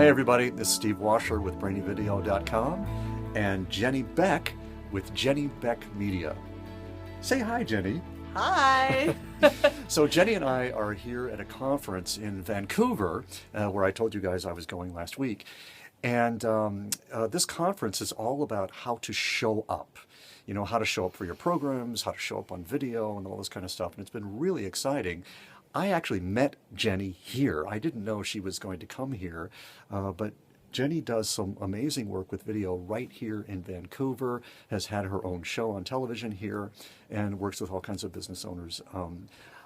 Hey everybody, this is Steve Washer with BrainyVideo.com and Jaeny Beck with Jaeny Beck Media. Say hi, Jaeny. Hi. So Jaeny and I are here at a conference in Vancouver, where I told you guys I was going last week. And this conference is all about how to show up. You know, how to show up for your programs, how to show up on video and all this kind of stuff. And it's been really exciting. I actually met Jaeny here. I didn't know she was going to come here, but Jaeny does some amazing work with video right here in Vancouver, has had her own show on television here, and works with all kinds of business owners,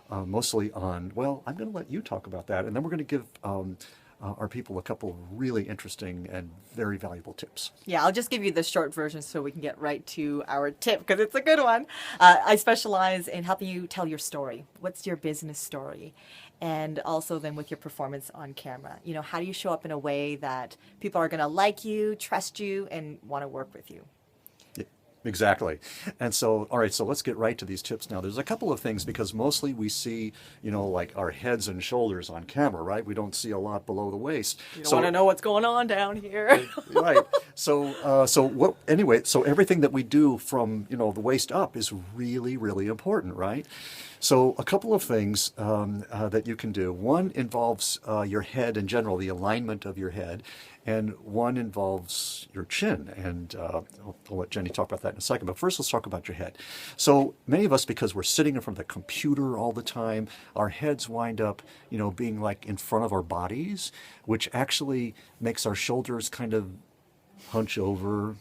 mostly on, well, I'm going to let you talk about that, and then we're going to give our people a couple of really interesting and very valuable tips. Yeah, I'll just give you the short version so we can get right to our tip, because it's a good one. I specialize in helping you tell your story. What's your business story? And also then with your performance on camera. You know, how do you show up in a way that people are going to like you, trust you, and want to work with you? Exactly. And so, all right, so let's get right to these tips now. There's a couple of things, because mostly we see, you know, like our heads and shoulders on camera, right? We don't see a lot below the waist. You don't want to know what's going on down here. Right. So everything that we do from, you know, the waist up is really, really important, right? So a couple of things that you can do. One involves your head in general, the alignment of your head, and one involves your chin. And I'll let Jaeny talk about that in a second. But first, let's talk about your head. So many of us, because we're sitting in front of the computer all the time, our heads wind up, you know, being like in front of our bodies, which actually makes our shoulders kind of hunch over,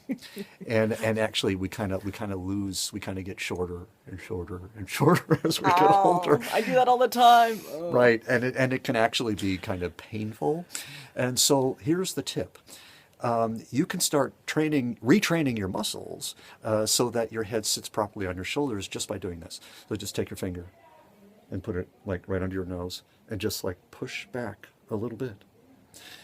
and actually we kind of get shorter and shorter and shorter as we get older. I do that all the time. Oh. Right, and it can actually be kind of painful. And so here's the tip. You can start retraining your muscles so that your head sits properly on your shoulders just by doing this. So just take your finger and put it like right under your nose and just like push back a little bit.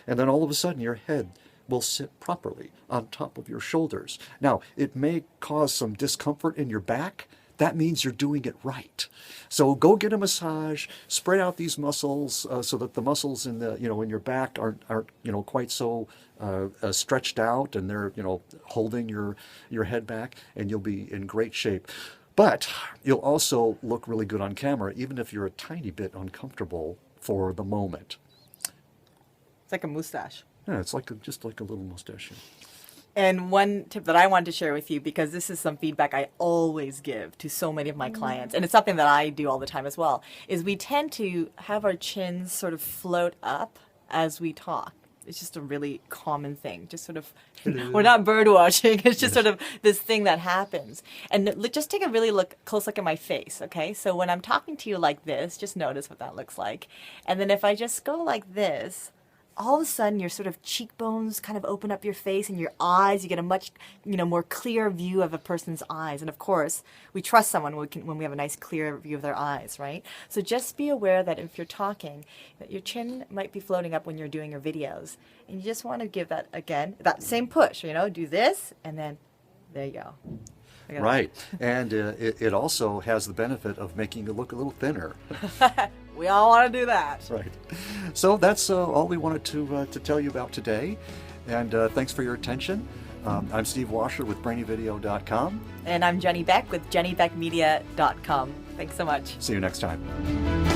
And then all of a sudden your head will sit properly on top of your shoulders. Now, it may cause some discomfort in your back. That means you're doing it right. So go get a massage, spread out these muscles so that the muscles in your back aren't quite so stretched out, and they're, holding your head back, and you'll be in great shape. But you'll also look really good on camera, even if you're a tiny bit uncomfortable for the moment. It's like a mustache. Yeah, it's just like a little mustache. And one tip that I wanted to share with you, because this is some feedback I always give to so many of my clients, and it's something that I do all the time as well, is we tend to have our chins sort of float up as we talk. It's just a really common thing. Just sort of, we're not bird watching. It's just sort of this thing that happens. And just take a really close look at my face, okay? So when I'm talking to you like this, just notice what that looks like. And then if I just go like this, all of a sudden your sort of cheekbones kind of open up your face, and your eyes, you get a much more clear view of a person's eyes. And of course, we trust someone when we have a nice clear view of their eyes, right? So just be aware that if you're talking, that your chin might be floating up when you're doing your videos. And you just want to give that, again, that same push, do this, and then there you go. Right. And it also has the benefit of making you look a little thinner. We all want to do that. Right. So that's all we wanted to tell you about today. And thanks for your attention. I'm Steve Washer with BrainyVideo.com. And I'm Jaeny Beck with JaenyBeckMedia.com. Thanks so much. See you next time.